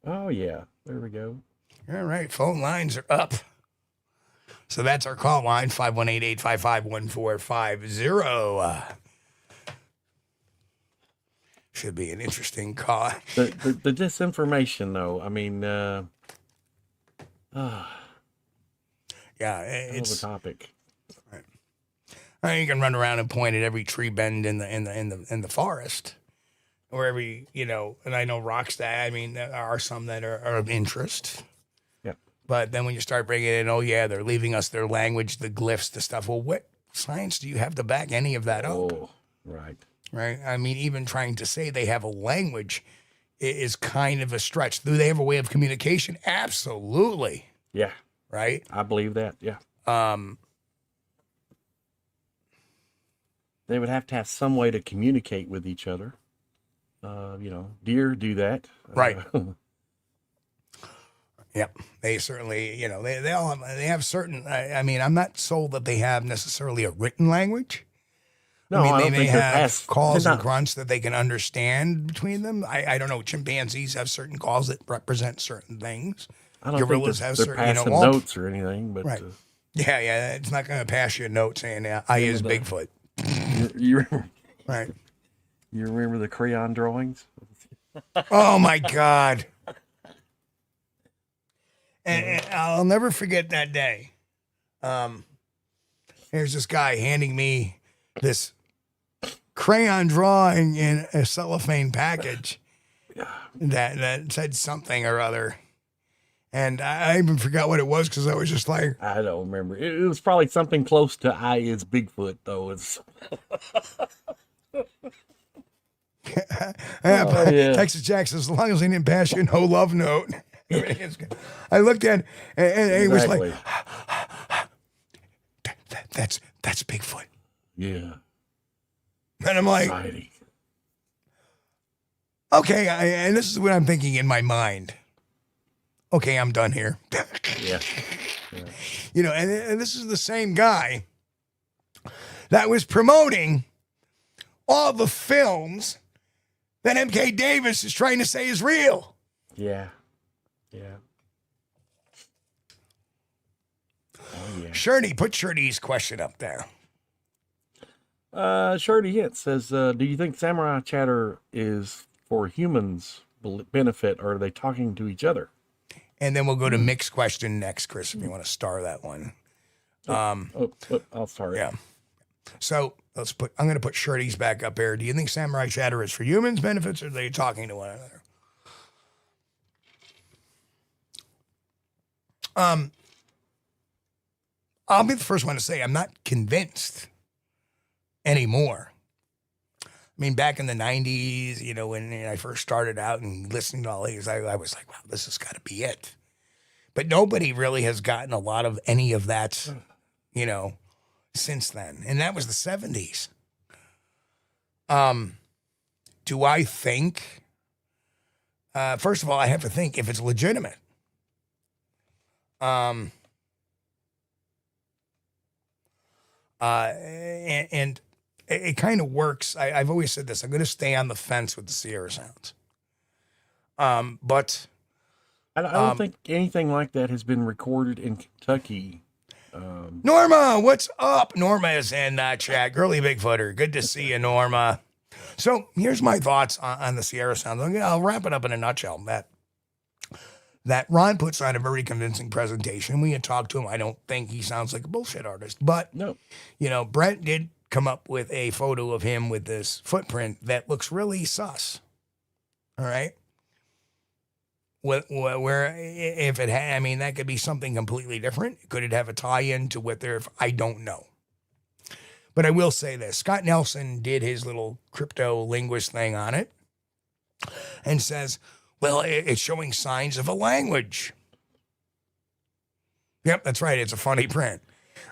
Oh, yeah. There we go. All right. Phone lines are up. So that's our call line, 518-855-1450. Should be an interesting call. The disinformation, though, I mean, it's a topic. Right. You can run around and point at every tree bend in the forest, or every and I know Rockstad. I mean, there are some that are of interest. Yeah. But then when you start bringing in, they're leaving us their language, the glyphs, the stuff. Well, what science do you have to back any of that up? Oh, right. Right. I mean, even trying to say they have a language is kind of a stretch. Do they have a way of communication? Absolutely. Yeah. right? I believe that. Yeah. They would have to have some way to communicate with each other. Deer do that. Right. Yep. They certainly, they all have certain, I mean, I'm not sold that they have necessarily a written language. No, I don't they may think they're have past calls and grunts that they can understand between them. I don't know. Chimpanzees have certain calls that represent certain things. I don't Gorillas think have they're certain, passing notes or anything, but right. Yeah. It's not going to pass you a note saying, I is Bigfoot. You remember, right. You remember the crayon drawings? Oh my God. And I'll never forget that day. Here's this guy handing me this crayon drawing in a cellophane package that said something or other. And I even forgot what it was because I was just like... I don't remember. It was probably something close to I is Bigfoot, though. It's... Texas Jack says, as long as he didn't pass you no love note. I looked at it and he was like, that's Bigfoot. Yeah. And I'm like, Society. Okay, and this is what I'm thinking in my mind. Okay, I'm done here. Yeah. And this is the same guy that was promoting all the films that MK Davis is trying to say is real. Yeah. Yeah. Oh, yeah. Shirley, put Shirley's question up there. Shirley Hint says, do you think samurai chatter is for humans' benefit, or are they talking to each other? And then we'll go to Mick's question next, Chris, if you want to star that one. I'll start. Yeah. So I'm going to put Shirley's back up here. Do you think samurai chatter is for humans' benefits, or are they talking to one another? I'll be the first one to say I'm not convinced anymore. I mean, back in the 90s, when I first started out and listening to all these, I was like, wow, this has got to be it. But nobody really has gotten a lot of any of that, since then. And that was the 70s. Do I think, first of all, I have to think if it's legitimate. And it kind of works. I've always said this. I'm going to stay on the fence with the Sierra Sounds. But I don't think anything like that has been recorded in Kentucky. Norma, what's up? Norma is in chat. Girly Bigfooter. Good to see you, Norma. So here's my thoughts on the Sierra Sounds. I'll wrap it up in a nutshell. That Ron puts on a very convincing presentation. We had talked to him. I don't think he sounds like a bullshit artist. But, no. Brent did come up with a photo of him with this footprint that looks really sus. All right? Where if it had, that could be something completely different. Could it have a tie-in to what they're, I don't know. But I will say this. Scott Nelson did his little crypto linguist thing on it and says, well, it's showing signs of a language. Yep, that's right. It's a funny print.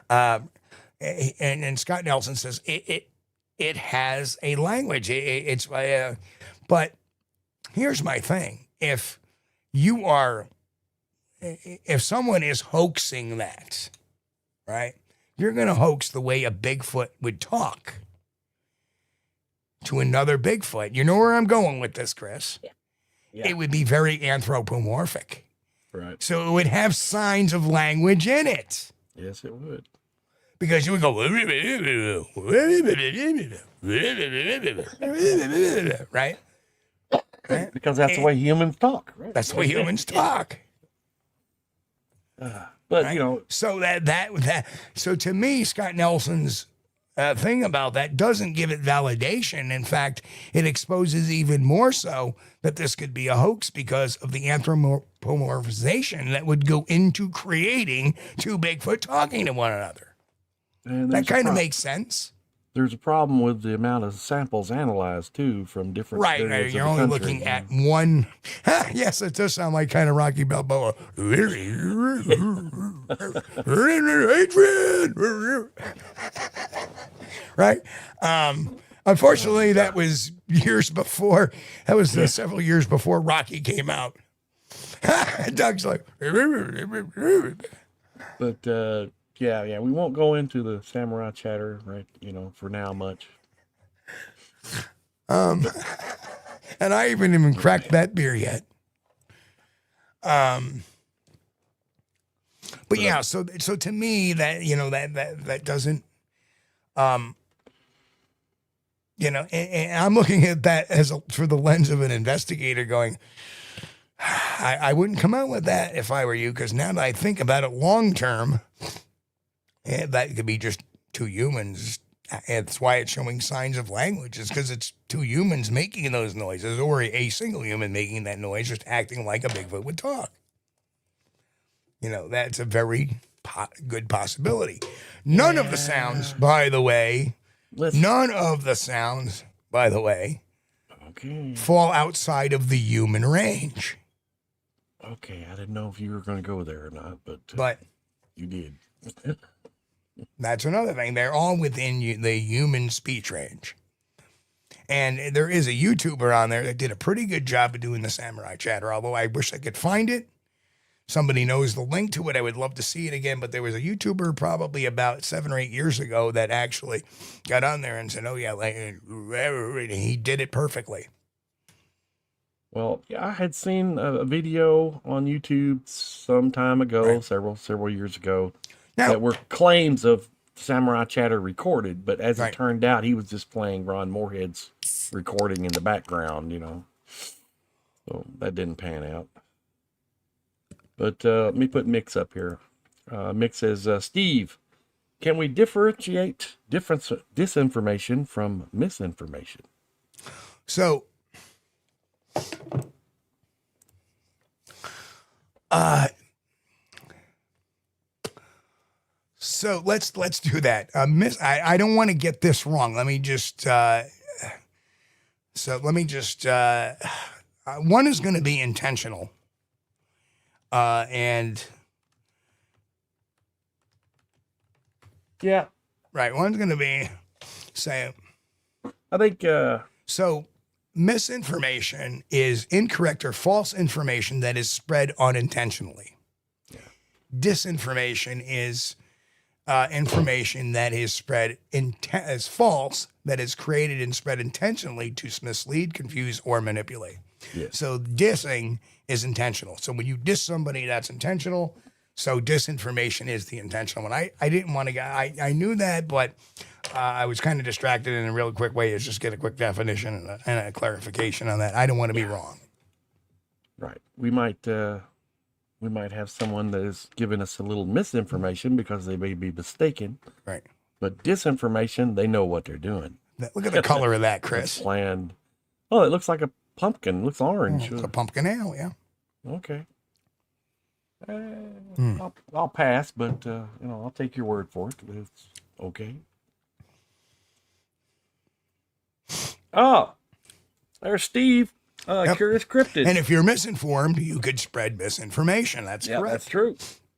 And Scott Nelson says it has a language. But here's my thing. If someone is hoaxing that, right? You're going to hoax the way a Bigfoot would talk to another Bigfoot. You know where I'm going with this, Chris? Yeah. Yeah. It would be very anthropomorphic. Right. So it would have signs of language in it. Yes, it would. Because you would go, right? Because that's the way humans talk. Right? That's the way humans talk. But, right? So to me, Scott Nelson's thing about that doesn't give it validation. In fact, it exposes even more so that this could be a hoax because of the anthropomorphization that would go into creating two Bigfoot talking to one another. That kind of makes sense. there's a problem with the amount of samples analyzed too from different Right, areas you're of the only country. looking at one. Yes, it does sound like kind of Rocky Balboa. Right. Unfortunately, that was years before. That was several years before Rocky came out. Doug's like, But yeah, we won't go into the samurai chatter, right? For now much. and I haven't even cracked that beer yet. But yeah, so to me that doesn't, and I'm looking at that through the lens of an investigator going, I wouldn't come out with that if I were you, because now that I think about it long term, that could be just two humans. That's why it's showing signs of language. It's because it's two humans making those noises, or a single human making that noise, just acting like a Bigfoot would talk. That's a very good possibility. None of the sounds, by the way, Okay. fall outside of the human range. Okay, I didn't know if you were going to go there or not, but you did. That's another thing. They're all within the human speech range. And there is a YouTuber on there that did a pretty good job of doing the samurai chatter, although I wish I could find it. Somebody knows the link to it. I would love to see it again. But there was a YouTuber probably about 7 or 8 years ago that actually got on there and said, oh, yeah, and he did it perfectly. Well, yeah, I had seen a video on YouTube some time ago, right. several years ago, now, that were claims of samurai chatter recorded, but as right. it turned out, he was just playing Ron Moorhead's recording in the background, So that didn't pan out. But let me put Mick's up here. Mick says, Steve, can we differentiate disinformation from misinformation? So, let's do that. I don't want to get this wrong. Let me just one is going to be intentional. And yeah, right. One's going to be say, I think, so misinformation is incorrect or false information that is spread unintentionally. Yeah. Disinformation is information that is spread as false, that is created and spread intentionally to mislead, confuse, or manipulate. Yes. So dissing is intentional. So when you diss somebody, that's intentional. So disinformation is the intentional one. I didn't want to get, I knew that, but I was kind of distracted in a real quick way. Is just get a quick definition and a clarification on that. I don't want to be wrong. Right. We might have someone that is giving us a little misinformation because they may be mistaken. Right. But disinformation, they know what they're doing. Look at the color of that, Chris. It's planned. Oh, it looks like a pumpkin. It looks orange. It's a pumpkin ale, yeah. Okay. I'll pass, but I'll take your word for it. It's okay. Oh, there's Steve. Yep. Curious Cryptid. And if you're misinformed, you could spread misinformation. That's correct. That's true.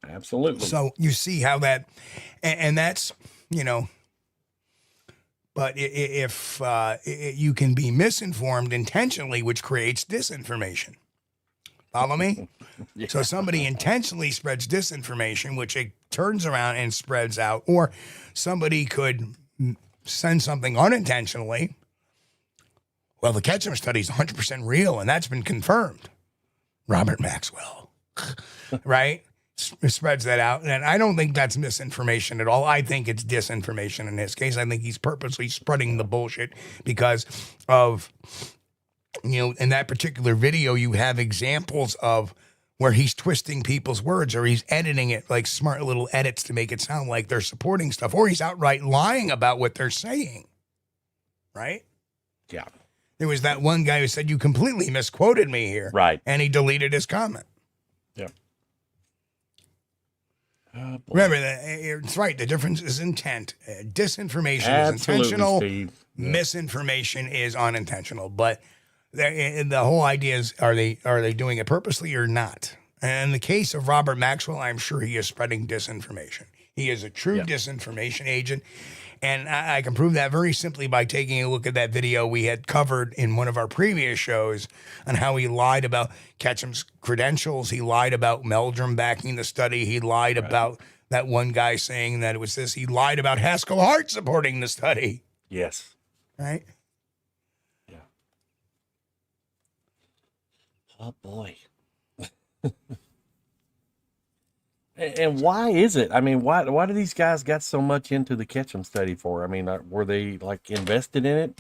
Absolutely. So you see how that, and that's, but if you can be misinformed intentionally, which creates disinformation. Follow me? Yeah. So somebody intentionally spreads disinformation, which it turns around and spreads out, or somebody could send something unintentionally. Well, the Ketchum study is 100% real, and that's been confirmed. Robert Maxwell, right? It spreads that out. And I don't think that's misinformation at all. I think it's disinformation in his case. I think he's purposely spreading the bullshit because of, in that particular video, you have examples of where he's twisting people's words or he's editing it like smart little edits to make it sound like they're supporting stuff, or he's outright lying about what they're saying, right? Yeah. There was that one guy who said, you completely misquoted me here. Right. And he deleted his comment. Yeah. Remember, it's right. The difference is intent. Disinformation is Absolutely, intentional. Steve. Yeah. Misinformation is unintentional. But the whole idea is, are they doing it purposely or not? And in the case of Robert Maxwell, I'm sure he is spreading disinformation. He is a true disinformation agent. And I can prove that very simply by taking a look at that video we had covered in one of our previous shows on how he lied about Ketchum's credentials. He lied about Meldrum backing the study. He lied about that one guy saying that it was this. He lied about Haskell Hart supporting the study. Yes. Right? Yeah. Oh, boy. And why is it? I mean, why do these guys got so much into the Ketchum study for? I mean, were they like invested in it,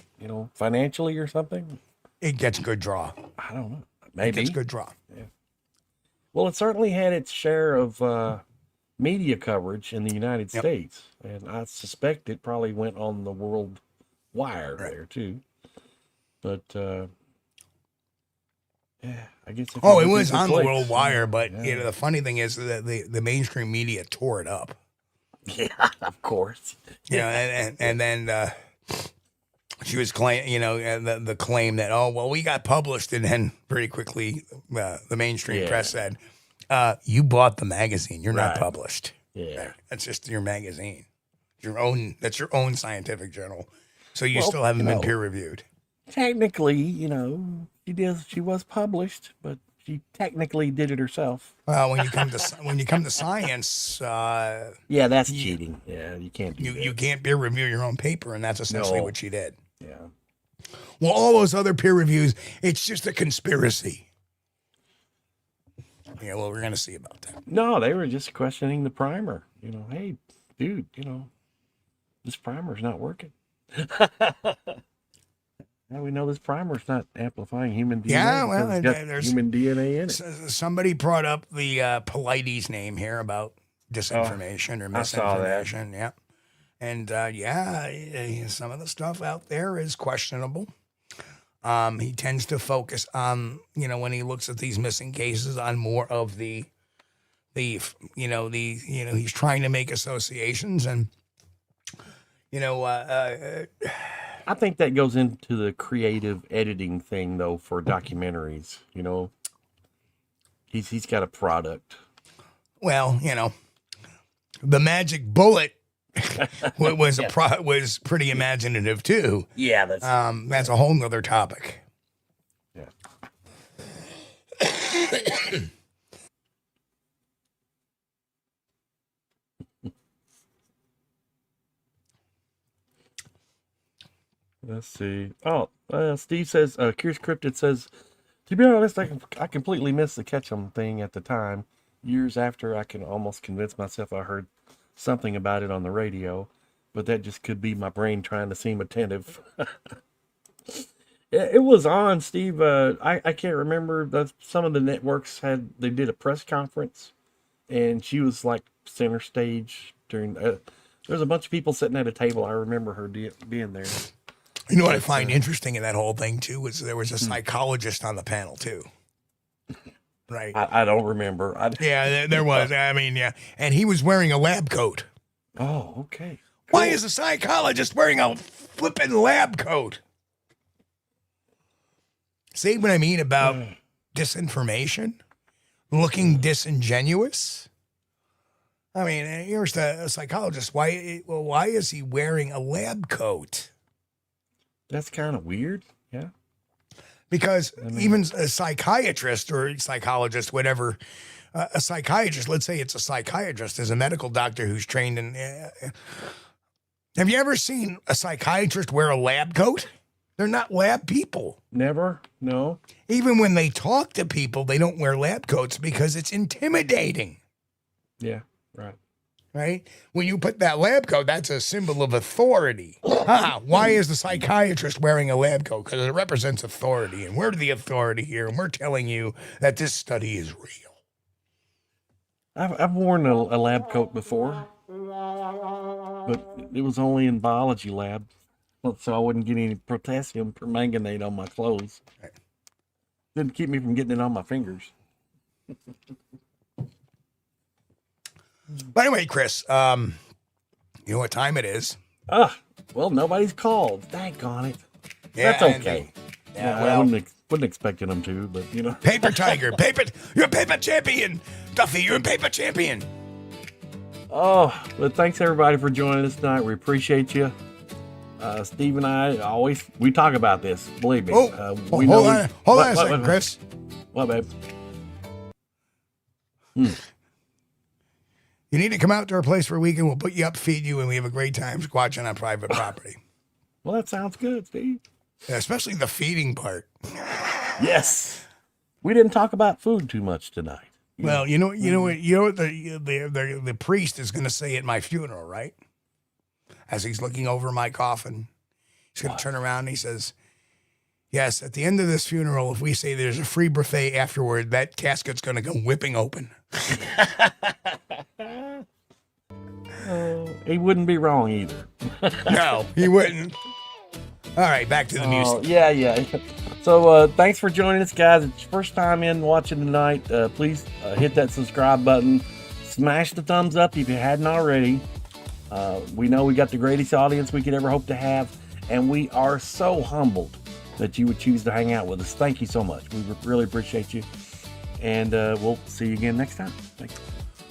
financially or something? It gets good draw. I don't know. Maybe. It gets good draw. Yeah. Well, it certainly had its share of media coverage in the United States. And I suspect it probably went on the World Wire there too. But, yeah, I guess. It was on the World Wire, but the funny thing is that the mainstream media tore it up. Yeah, of course. And then she was claiming, the claim that we got published, and then pretty quickly the mainstream press said, "You bought the magazine. You're not published. Yeah, that's just your magazine, That's your own scientific journal. So you still haven't been peer reviewed." Technically, she was published, but she technically did it herself. Well, when you come to science, that's cheating. Yeah, you can't do that. You can't peer review your own paper, and that's essentially what she did. Yeah. Well, all those other peer reviews, it's just a conspiracy. Yeah, well, we're gonna see about that. No, they were just questioning the primer. Hey, dude, this primer's not working. Now we know this primer's not amplifying human DNA. Yeah, well, it's got human DNA in it. Somebody brought up the Polites name here about disinformation or misinformation. Yeah, and some of the stuff out there is questionable. He tends to focus on, when he looks at these missing cases, on more of he's trying to make associations and, I think that goes into the creative editing thing, though, for documentaries. He's got a product. Well, the magic bullet was pretty imaginative too. Yeah, that's a whole nother topic. Yeah. Let's see. Oh, Steve says, Curious Cryptid says, to be honest, I completely missed the Ketchum thing at the time. Years after, I can almost convince myself I heard something about it on the radio, but that just could be my brain trying to seem attentive. It was on, Steve. I can't remember. Some of the networks they did a press conference, and she was like center stage during. There's a bunch of people sitting at a table. I remember her being there. You know what I find interesting in that whole thing too was there was a psychologist on the panel too. Right. I don't remember. There was. I mean, yeah, and he was wearing a lab coat. Oh, okay. Cool. Why is a psychologist wearing a flippin' lab coat? See what I mean about disinformation? Looking disingenuous? I mean, here's the psychologist. Why is he wearing a lab coat? That's kind of weird. Yeah. Because even a psychiatrist or psychologist, whatever, a psychiatrist, let's say it's a psychiatrist, is a medical doctor who's trained in. Have you ever seen a psychiatrist wear a lab coat? They're not lab people. Never? No. Even when they talk to people, they don't wear lab coats because it's intimidating. Yeah, right. Right? When you put that lab coat, that's a symbol of authority. Why is the psychiatrist wearing a lab coat? Because it represents authority, and we're the authority here, and we're telling you that this study is real. I've worn a lab coat before, but it was only in biology lab, so I wouldn't get any potassium permanganate on my clothes. Right. Didn't keep me from getting it on my fingers. But anyway, Chris, you know what time it is? Well, nobody's called. Daggone it. Yeah, That's okay. I wasn't expecting them to, but you know. Paper Tiger, you're a paper champion. Duffy, you're a paper champion. Oh, but thanks everybody for joining us tonight. We appreciate you. Steve and I we talk about this. Believe me. Hold on a second, Chris. What, babe? You need to come out to our place for a weekend. We'll put you up, feed you, and we have a great time squatching on private property. Well, that sounds good, Steve. Yeah, especially the feeding part. Yes. We didn't talk about food too much tonight. Well, you know what the priest is going to say at my funeral, right? As he's looking over my coffin, he's going to turn around and he says, "Yes, at the end of this funeral, if we say there's a free buffet afterward, that casket's going to go whipping open." He wouldn't be wrong either. No, he wouldn't. All right, back to the music. Yeah. So thanks for joining us, guys. It's your first time in watching tonight. Please hit that subscribe button. Smash the thumbs up if you hadn't already. We know we got the greatest audience we could ever hope to have, and we are so humbled that you would choose to hang out with us. Thank you so much. We really appreciate you, and we'll see you again next time. Thanks.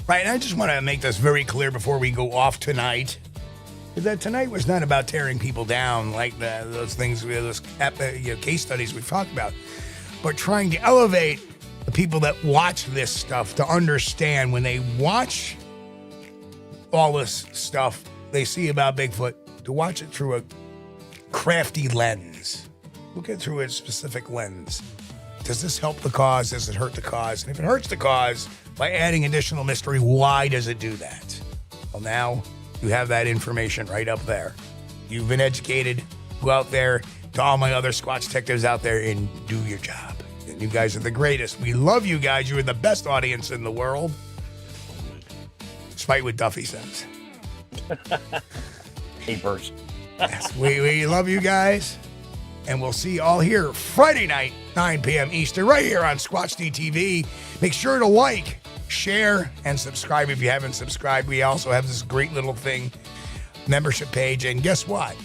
Right, and I just want to make this very clear before we go off tonight, that tonight was not about tearing people down like those things, those case studies we've talked about, but trying to elevate the people that watch this stuff to understand when they watch all this stuff they see about Bigfoot, to watch it through a crafty lens. Look at it through a specific lens. Does this help the cause? Does it hurt the cause? And if it hurts the cause by adding additional mystery, why does it do that? Well, now you have that information right up there. You've been educated. Go out there to all my other Squatch detectives out there and do your job. And you guys are the greatest. We love you guys. You are the best audience in the world. Despite what Duffy says. Papers. Yes, we love you guys. And we'll see you all here Friday night, 9 p.m. Eastern, right here on Squatch-D TV. Make sure to like, share, and subscribe if you haven't subscribed. We also have this great little thing, membership page. And guess what?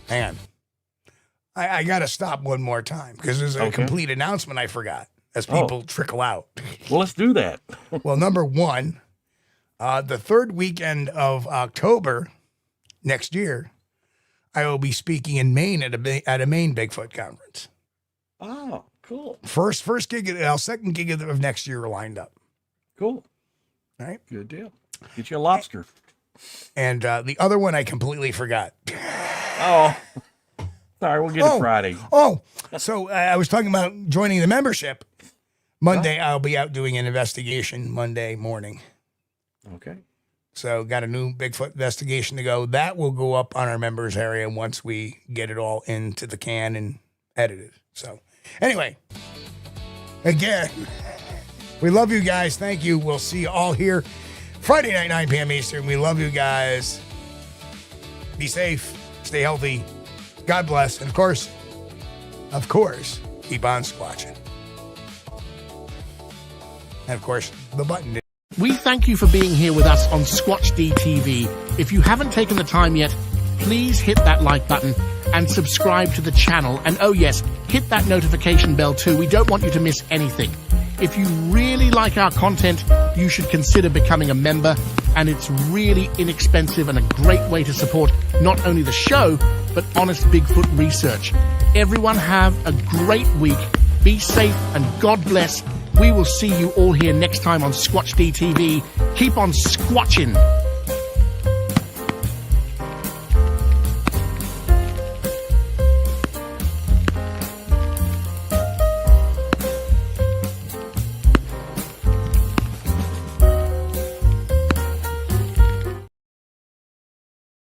Hang on. I got to stop one more time because there's a complete announcement I forgot as people trickle out. Well, let's do that. Well, number one, the third weekend of October next year, I will be speaking in Maine at a Maine Bigfoot conference. Oh, cool. First gig, second gig of next year lined up. Cool. All right. Good deal. Get you a lobster. And the other one I completely forgot. Oh, sorry. We'll get it Friday. So I was talking about joining the membership. Monday, I'll be out doing an investigation Monday morning. Okay. So got a new Bigfoot investigation to go. That will go up on our members area once we get it all into the can and edited. So anyway, again, we love you guys. Thank you. We'll see you all here Friday night, 9 p.m. Eastern. We love you guys. Be safe. Stay healthy. God bless. And of course, keep on squatching. And of course, the button. We thank you for being here with us on Squatch-D TV. If you haven't taken the time yet, please hit that like button and subscribe to the channel. And oh yes, hit that notification bell too. We don't want you to miss anything. If you really like our content, you should consider becoming a member. And it's really inexpensive and a great way to support not only the show, but honest Bigfoot research. Everyone have a great week. Be safe and God bless. We will see you all here next time on Squatch-D TV. Keep on squatching.